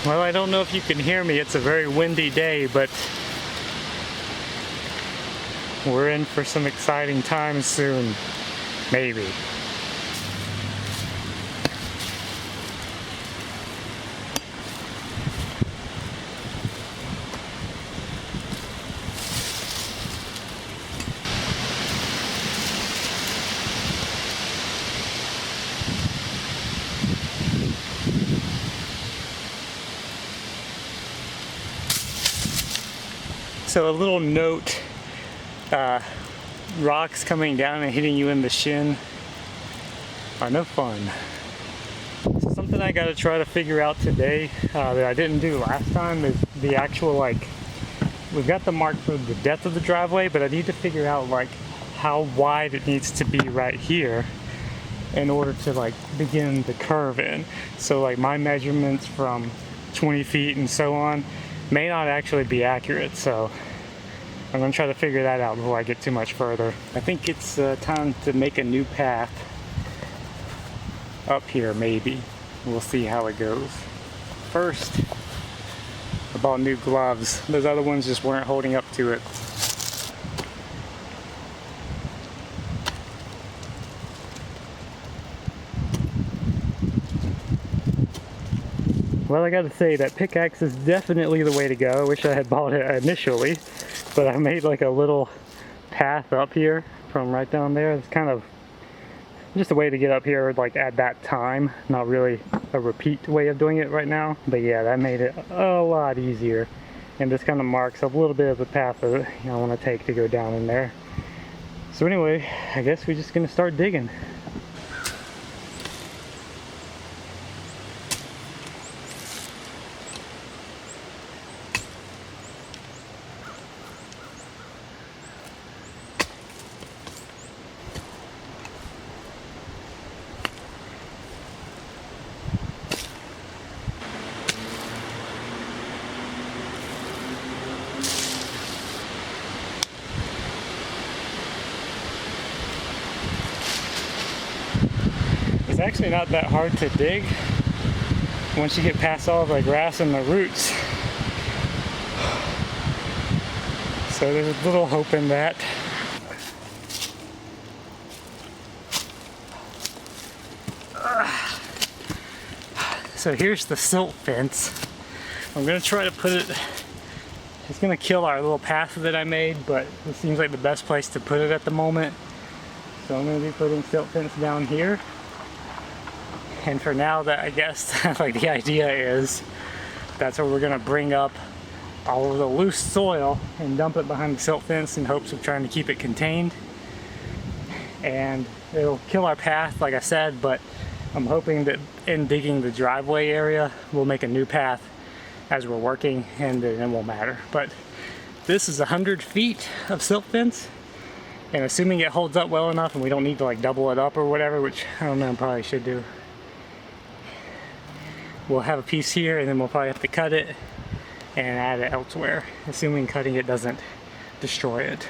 Well, I don't know if you can hear me. It's a very windy day, but we're in for some exciting times soon. Maybe. So a little note, rocks coming down and hitting you in the shin are no fun. So something I got to try to figure out today that I didn't do last time is the actual, like, we've got the mark for the depth of the driveway, but I need to figure out like how wide it needs to be right here in order to like begin the curve in. So like my measurements from 20 feet and so on may not actually be accurate, so I'm going to try to figure that out before I get too much further. I think it's time to make a new path up here, maybe. We'll see how it goes. First, I bought new gloves. Those other ones just weren't holding up to it. Well, I gotta say that pickaxe is definitely the way to go. I wish I had bought it initially, but I made like a little path up here from right down there. It's kind of just a way to get up here like at that time, not really a repeat way of doing it right now, but yeah, that made it a lot easier. And this kind of marks a little bit of the path that I want to take to go down in there. So anyway, I guess we're just gonna start digging. It's actually not that hard to dig once you get past all the grass and the roots. So there's a little hope in that. So here's the silt fence. I'm gonna try to put it, it's gonna kill our little path that I made, but it seems like the best place to put it at the moment. So I'm gonna be putting silt fence down here. And for now, that I guess like the idea is that's where we're gonna bring up all of the loose soil and dump it behind the silt fence in hopes of trying to keep it contained. And it'll kill our path, like I said, but I'm hoping that in digging the driveway area, we'll make a new path as we're working, and then it won't matter. But this is 100 feet of silt fence, and assuming it holds up well enough and we don't need to like double it up or whatever, which I don't know, I probably should do. We'll have a piece here, and then we'll probably have to cut it and add it elsewhere, assuming cutting it doesn't destroy it.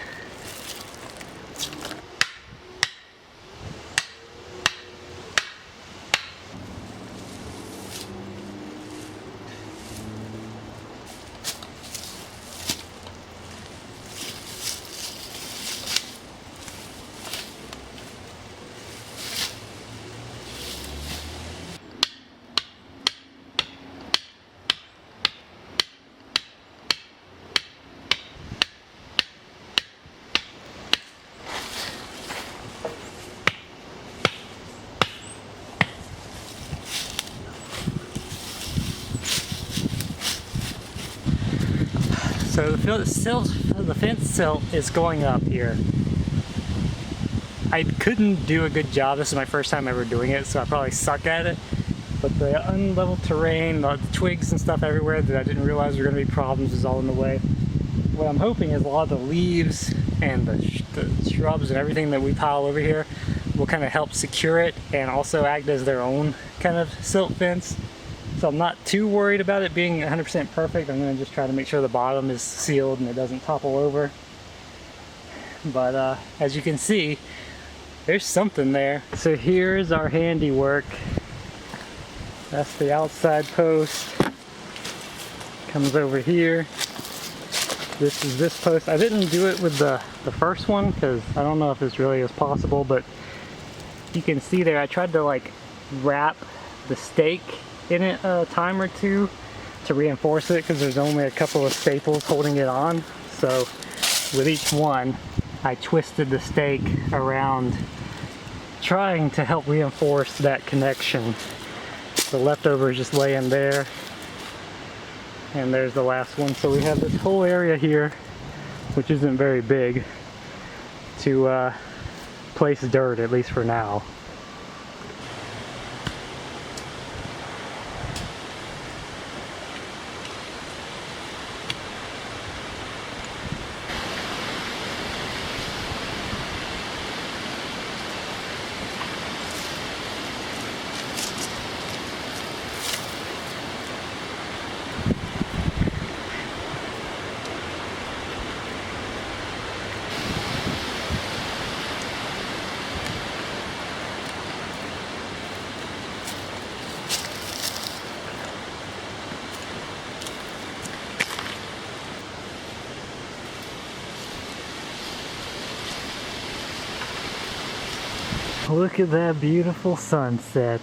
So the fence silt is going up here. I couldn't do a good job. This is my first time ever doing it, so I probably suck at it. But the unlevel terrain, the twigs and stuff everywhere that I didn't realize were going to be problems is all in the way. What I'm hoping is a lot of the leaves and the shrubs and everything that we pile over here will kind of help secure it and also act as their own kind of silt fence. So I'm not too worried about it being 100% perfect. I'm going to just try to make sure the bottom is sealed and it doesn't topple over. But as you can see, there's something there. So here's our handiwork. That's the outside post. comes over here. This is this post. I didn't do it with the first one because I don't know if this really is possible, but you can see there I tried to like wrap the stake in it a time or two to reinforce it because there's only a couple of staples holding it on. So with each one I twisted the stake around trying to help reinforce that connection. The leftover is just laying there, and there's the last one. So we have this whole area here, which isn't very big, to place dirt, at least for now. Look at that beautiful sunset.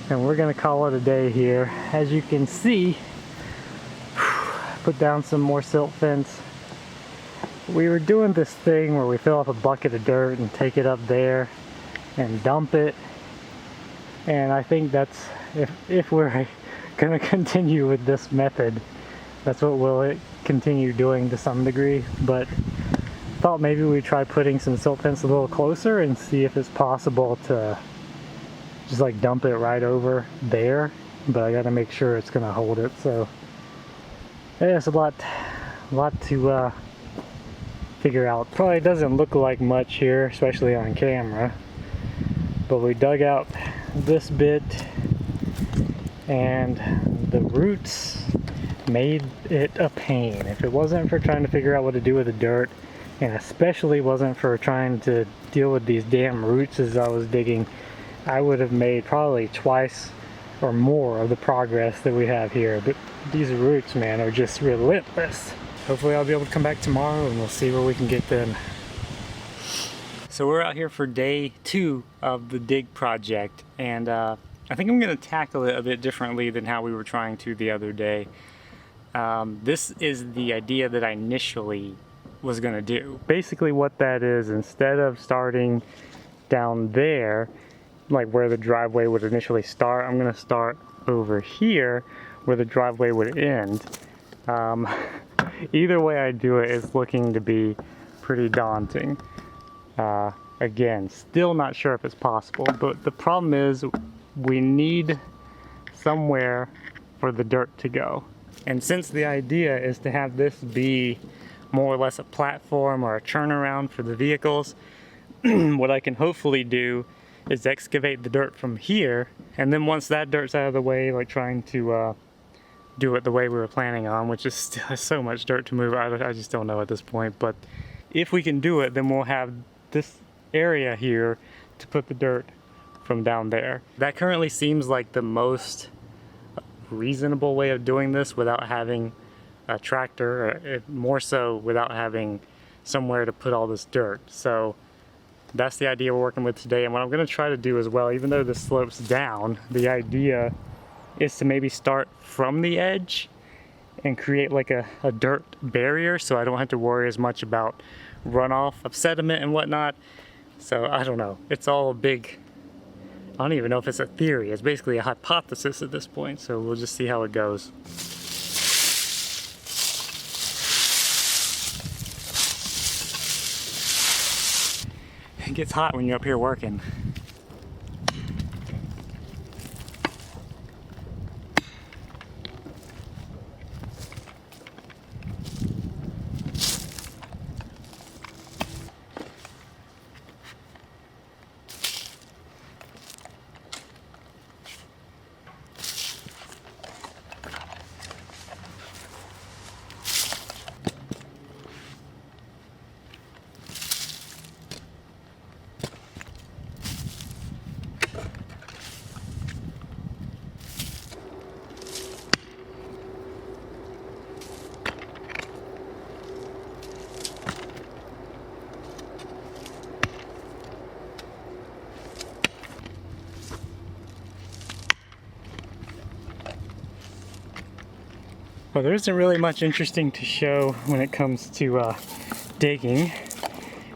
And we're gonna call it a day here. As you can see, put down some more silt fence. We were doing this thing where we fill up a bucket of dirt and take it up there and dump it. And I think that's, if we're gonna continue with this method, that's what we'll continue doing to some degree. But thought maybe we'd try putting some silt fence a little closer and see if it's possible to just like dump it right over there, but I gotta make sure it's gonna hold it. So yeah, it's a lot to figure out. Probably doesn't look like much here, especially on camera, but we dug out this bit and the roots made it a pain. If it wasn't for trying to figure out what to do with the dirt, and especially wasn't for trying to deal with these damn roots as I was digging, I would have made probably twice or more of the progress that we have here. But these roots, man, are just relentless. Hopefully I'll be able to come back tomorrow and we'll see where we can get them. So we're out here for day 2 of the dig project, and I think I'm going to tackle it a bit differently than how we were trying to the other day. This is the idea that I initially was going to do. Basically what that is, instead of starting down there, like where the driveway would initially start, I'm going to start over here where the driveway would end. Either way I do it is looking to be pretty daunting. Again, still not sure if it's possible, but the problem is we need somewhere for the dirt to go. And since the idea is to have this be more or less a platform or a turnaround for the vehicles, what I can hopefully do is excavate the dirt from here, and then once that dirt's out of the way, like trying to do it the way we were planning on, which is still so much dirt to move. I just don't know at this point, but if we can do it, then we'll have this area here to put the dirt from down there. That currently seems like the most reasonable way of doing this without having a tractor, or more so without having somewhere to put all this dirt. So that's the idea we're working with today. And what I'm going to try to do as well, even though this slopes down, the idea is to maybe start from the edge and create like a dirt barrier, so I don't have to worry as much about runoff of sediment and whatnot. So I don't know, it's all a big, I don't even know if it's a theory, it's basically a hypothesis at this point, so we'll just see how it goes. It gets hot when you're up here working. Well, there isn't really much interesting to show when it comes to digging,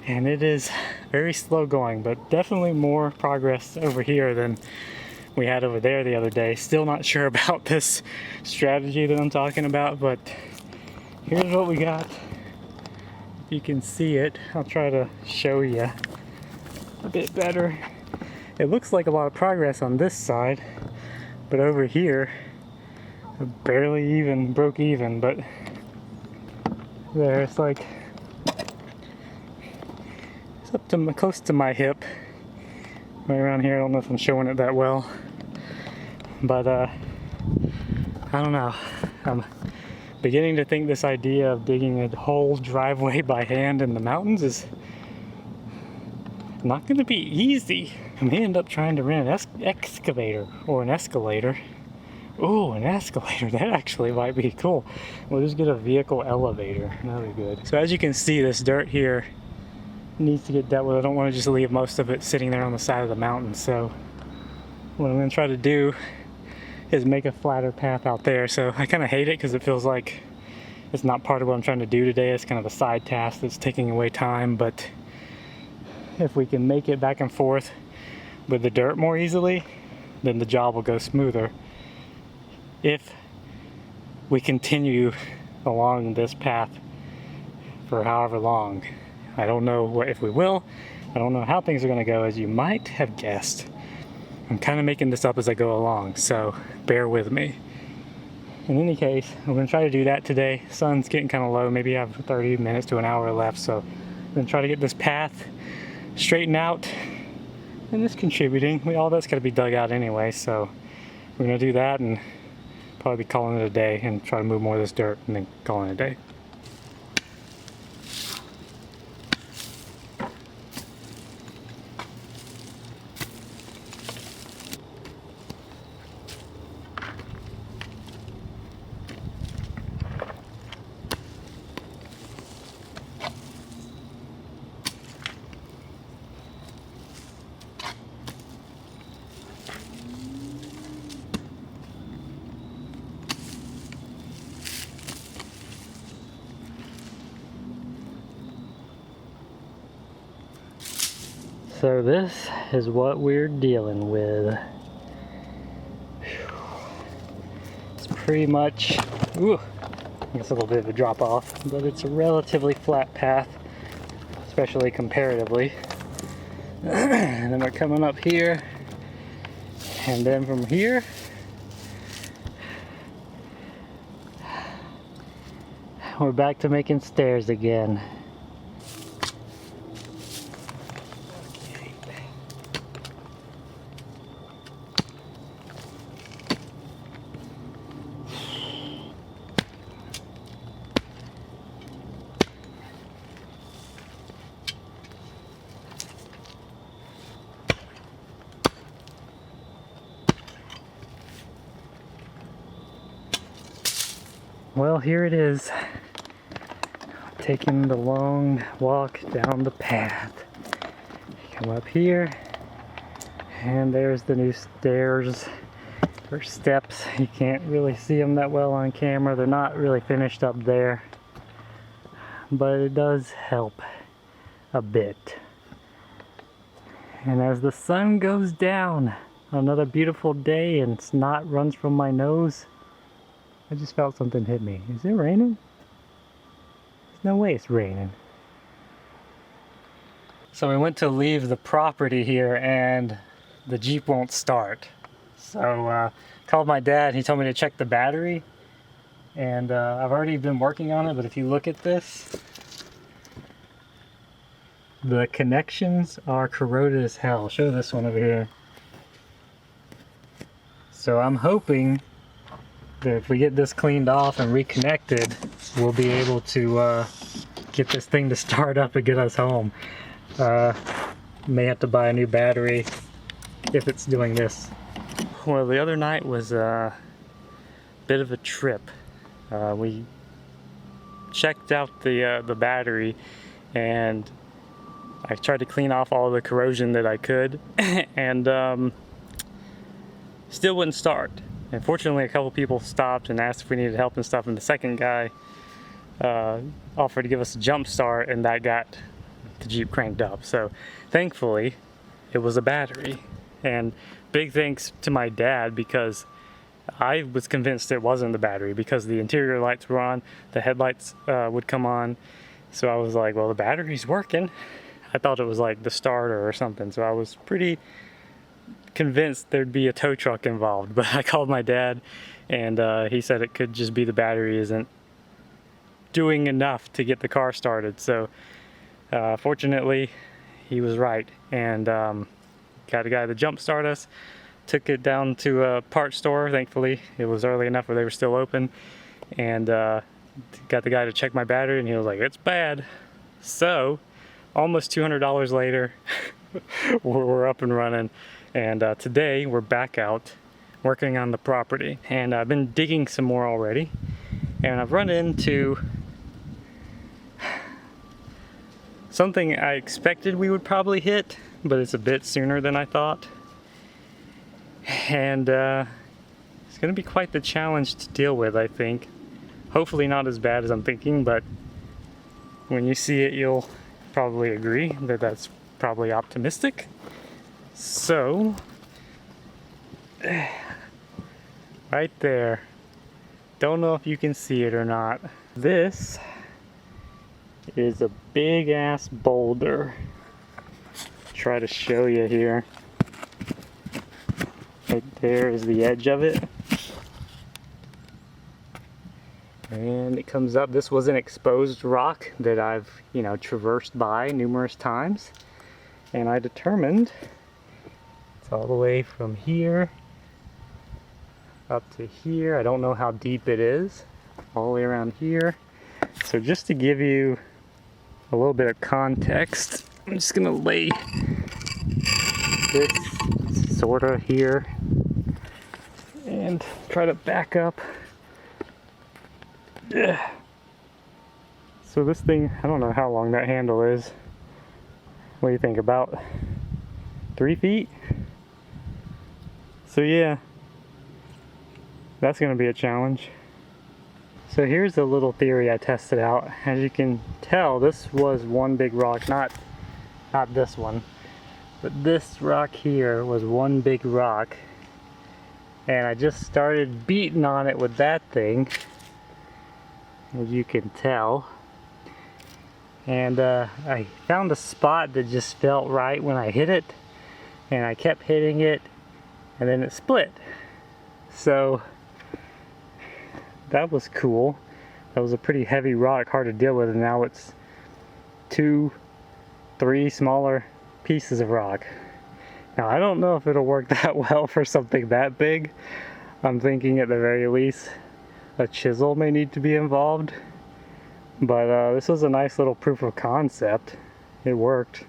and it is very slow going, but definitely more progress over here than we had over there the other day. Still not sure about this strategy that I'm talking about, but here's what we got. If you can see it, I'll try to show you a bit better. It looks like a lot of progress on this side, but over here I barely even broke even, but there it's like it's up to close to my hip right around here. I don't know if I'm showing it that well, but I don't know, I'm beginning to think this idea of digging a whole driveway by hand in the mountains is not going to be easy. I may end up trying to rent an excavator or an escalator. Ooh, an escalator, that actually might be cool. We'll just get a vehicle elevator, that'll be good. So as you can see, this dirt here needs to get dealt with. I don't want to just leave most of it sitting there on the side of the mountain, so what I'm going to try to do is make a flatter path out there. So I kind of hate it because it feels like it's not part of what I'm trying to do today. It's kind of a side task that's taking away time, but if we can make it back and forth with the dirt more easily, then the job will go smoother. If we continue along this path for however long, I don't know if we will. I don't know how things are going to go, as you might have guessed. I'm kind of making this up as I go along, so bear with me. In any case, I'm going to try to do that today. Sun's getting kind of low. Maybe I have 30 minutes to an hour left, so I'm going to try to get this path straightened out, and it's contributing. All that's got to be dug out anyway, so we're going to do that and probably be calling it a day and try to move more of this dirt and then calling it a day. So this is what we're dealing with. It's pretty much, I guess a little bit of a drop off, but it's a relatively flat path, especially comparatively. And then we're coming up here, and then from here, we're back to making stairs again. Well, here it is, taking the long walk down the path. Come up here, and there's the new stairs, or steps. You can't really see them that well on camera. They're not really finished up there, but it does help a bit. And as the sun goes down, another beautiful day, and snot runs from my nose, I just felt something hit me. Is it raining? There's no way it's raining. So we went to leave the property here and the Jeep won't start. So called my dad, he told me to check the battery. And I've already been working on it, but if you look at this, the connections are corroded as hell. I'll show this one over here. So I'm hoping that if we get this cleaned off and reconnected, we'll be able to get this thing to start up and get us home. May have to buy a new battery if it's doing this. Well, the other night was a bit of a trip. We checked out the battery, and I tried to clean off all the corrosion that I could, and still wouldn't start. And fortunately, a couple people stopped and asked if we needed help and stuff, and the second guy offered to give us a jump start, and that got the Jeep cranked up. So thankfully, it was a battery. And big thanks to my dad, because I was convinced it wasn't the battery because the interior lights were on, the headlights would come on. So I was like, well, the battery's working. I thought it was like the starter or something. So I was pretty convinced there'd be a tow truck involved, but I called my dad and he said it could just be the battery isn't doing enough to get the car started. So fortunately he was right, and got a guy to jump start us, took it down to a parts store. Thankfully it was early enough where they were still open, and got the guy to check my battery, and he was like, it's bad. So almost $200 later we're up and running. And today we're back out working on the property, and I've been digging some more already, and I've run into something I expected we would probably hit, but it's a bit sooner than I thought. And it's going to be quite the challenge to deal with, I think. Hopefully not as bad as I'm thinking, but when you see it you'll probably agree that that's probably optimistic. So, right there, don't know if you can see it or not. This is a big ass boulder. Try to show you here. Right there is the edge of it. And it comes up. This was an exposed rock that I've, traversed by numerous times. And I determined all the way from here up to here. I don't know how deep it is, all the way around here. So just to give you a little bit of context, I'm just gonna lay this sort of here and try to back up. So this thing, I don't know how long that handle is. What do you think, about 3 feet? So yeah, that's going to be a challenge. So here's a little theory I tested out. As you can tell, this was one big rock, not this one, but this rock here was one big rock. And I just started beating on it with that thing, as you can tell. And I found a spot that just felt right when I hit it, and I kept hitting it, and then it split. So that was cool. That was a pretty heavy rock, hard to deal with, and now it's 2, 3 smaller pieces of rock. Now I don't know if it'll work that well for something that big. I'm thinking at the very least a chisel may need to be involved. But this was a nice little proof of concept. It worked.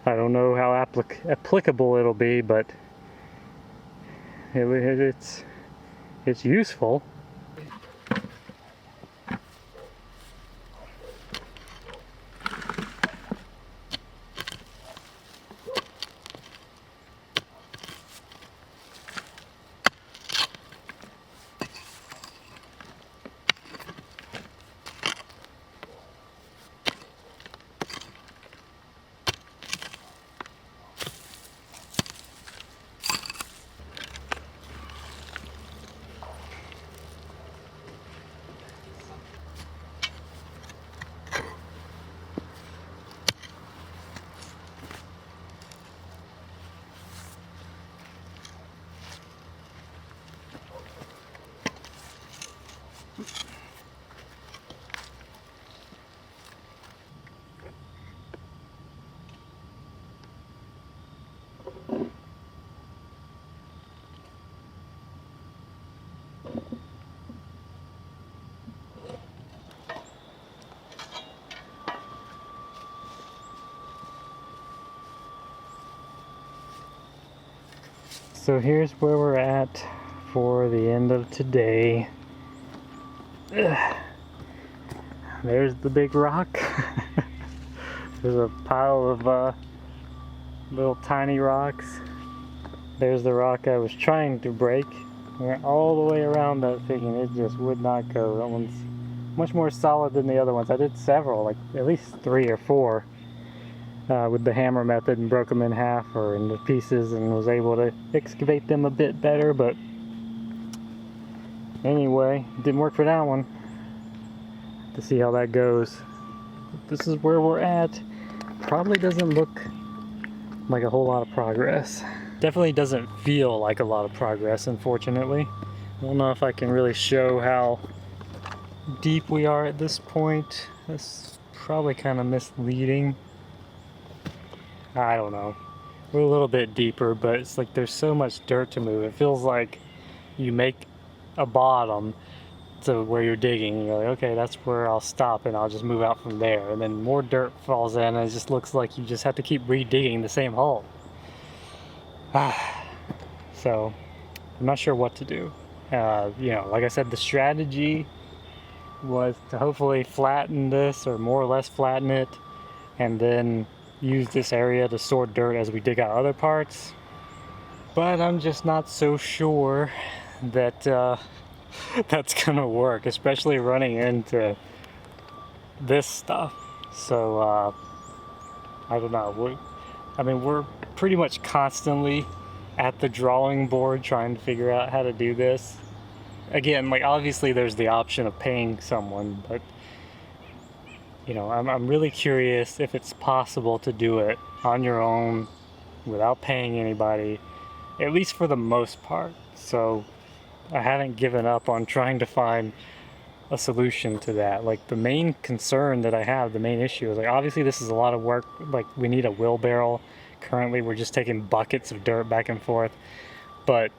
I don't know how applicable it'll be, but it's useful. So here's where we're at for the end of today. There's the big rock. There's a pile of little tiny rocks. There's the rock I was trying to break Went all the way around that thing and it just would not go. That one's much more solid than the other ones. I did several, like at least 3 or 4 with the hammer method, and broke them in half or into pieces and was able to excavate them a bit better, but anyway, didn't work for that one. To see how that goes. This is where we're at. Probably doesn't look like a whole lot of progress. Definitely doesn't feel like a lot of progress, unfortunately. I don't know if I can really show how deep we are at this point. That's probably kind of misleading. I don't know. We're a little bit deeper, but it's like there's so much dirt to move. It feels like you make a bottom to where you're digging. You're like, okay, that's where I'll stop and I'll just move out from there. And then more dirt falls in and it just looks like you just have to keep redigging the same hole. So I'm not sure what to do. You know, like I said, the strategy was to hopefully flatten this, or more or less flatten it, and then use this area to store dirt as we dig out other parts. But I'm just not so sure that that's gonna work, especially running into this stuff. So I don't know. We're pretty much constantly at the drawing board trying to figure out how to do this. Again, like obviously there's the option of paying someone, but you know, I'm really curious if it's possible to do it on your own without paying anybody, at least for the most part. So I haven't given up on trying to find a solution to that. Like the main concern that I have, the main issue is like obviously this is a lot of work. Like we need a wheelbarrow. Currently we're just taking buckets of dirt back and forth, but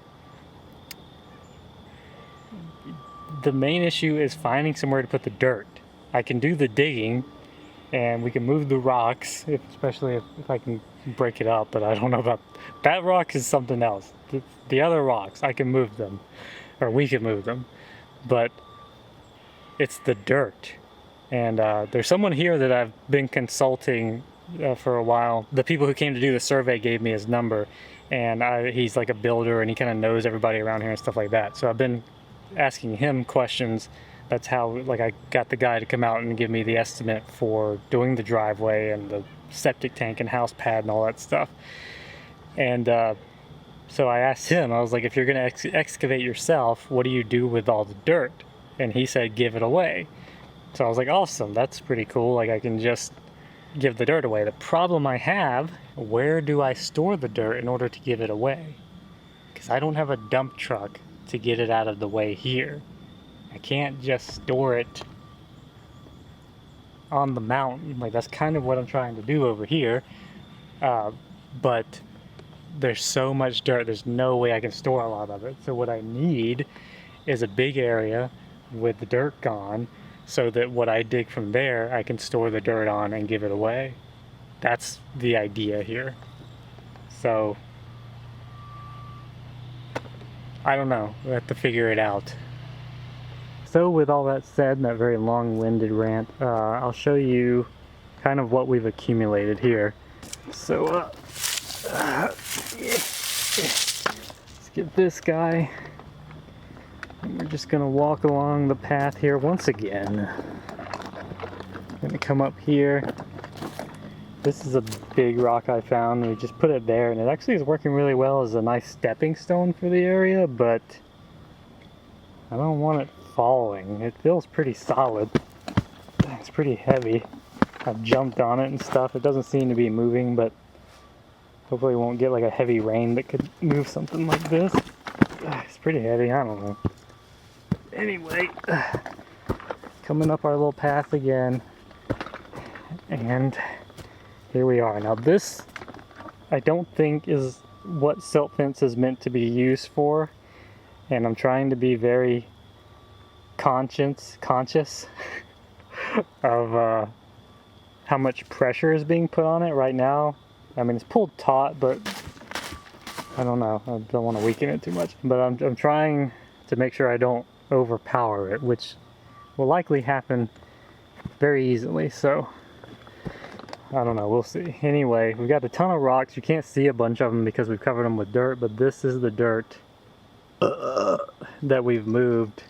the main issue is finding somewhere to put the dirt. I can do the digging and we can move the rocks, especially if I can break it up, but I don't know about that. Rock is something else. The other rocks, I can move them, or we can move them, but it's the dirt. And there's someone here that I've been consulting for a while. The people who came to do the survey gave me his number, and he's like a builder and he kind of knows everybody around here and stuff like that. So I've been asking him questions. That's how like I got the guy to come out and give me the estimate for doing the driveway and the septic tank and house pad and all that stuff. And so I asked him, I was like, if you're gonna excavate yourself, what do you do with all the dirt? And he said, give it away. So I was like, awesome, that's pretty cool. Like I can just give the dirt away. The problem I have, where do I store the dirt in order to give it away? Because I don't have a dump truck to get it out of the way here. I can't just store it on the mountain. Like that's kind of what I'm trying to do over here. But there's so much dirt, there's no way I can store a lot of it. So what I need is a big area with the dirt gone, so that what I dig from there, I can store the dirt on and give it away. That's the idea here. So I don't know, we'll have to figure it out. So with all that said, and that very long-winded rant, I'll show you kind of what we've accumulated here. So let's get this guy. And we're just gonna walk along the path here once again. I'm gonna come up here. This is a big rock I found. We just put it there, and it actually is working really well as a nice stepping stone for the area, but I don't want it falling. It feels pretty solid. It's pretty heavy. I've jumped on it and stuff. It doesn't seem to be moving, but hopefully we won't get like a heavy rain that could move something like this. It's pretty heavy, I don't know. Anyway, coming up our little path again, and here we are. Now this, I don't think is what silt fence is meant to be used for, and I'm trying to be very conscious of how much pressure is being put on it right now. I mean, it's pulled taut, but I don't know. I don't want to weaken it too much, but I'm trying to make sure I don't overpower it, which will likely happen very easily. So I don't know, we'll see. Anyway, we've got a ton of rocks. You can't see a bunch of them because we've covered them with dirt, but this is the dirt that we've moved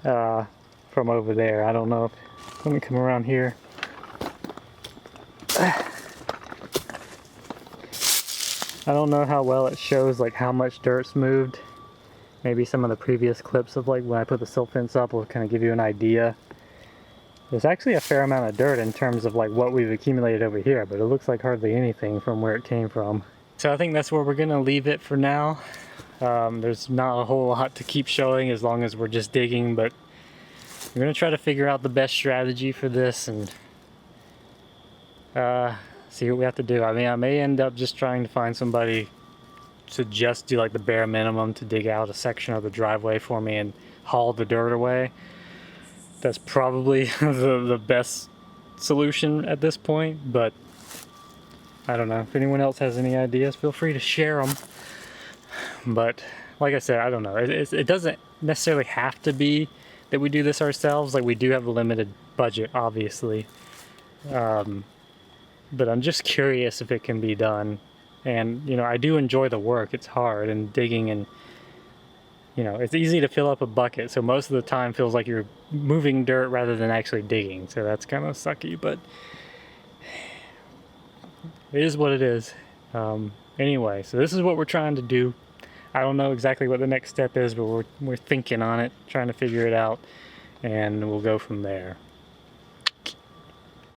from over there. I don't know if, let me come around here. I don't know how well it shows like how much dirt's moved. Maybe some of the previous clips of like when I put the silt fence up will kind of give you an idea. There's actually a fair amount of dirt in terms of like what we've accumulated over here, but it looks like hardly anything from where it came from. So I think that's where we're gonna leave it for now. There's not a whole lot to keep showing as long as we're just digging, but we're gonna try to figure out the best strategy for this and see what we have to do. I mean, I may end up just trying to find somebody to just do like the bare minimum to dig out a section of the driveway for me and haul the dirt away. That's probably the best solution at this point, but I don't know. If anyone else has any ideas, feel free to share them. But like I said, I don't know. It doesn't necessarily have to be that we do this ourselves. Like, we do have a limited budget, obviously. But I'm just curious if it can be done. And, you know, I do enjoy the work. It's hard and digging, and, you know, it's easy to fill up a bucket. So most of the time feels like you're moving dirt rather than actually digging. So that's kind of sucky, but it is what it is. Anyway, so this is what we're trying to do. I don't know exactly what the next step is, but we're thinking on it, trying to figure it out, and we'll go from there.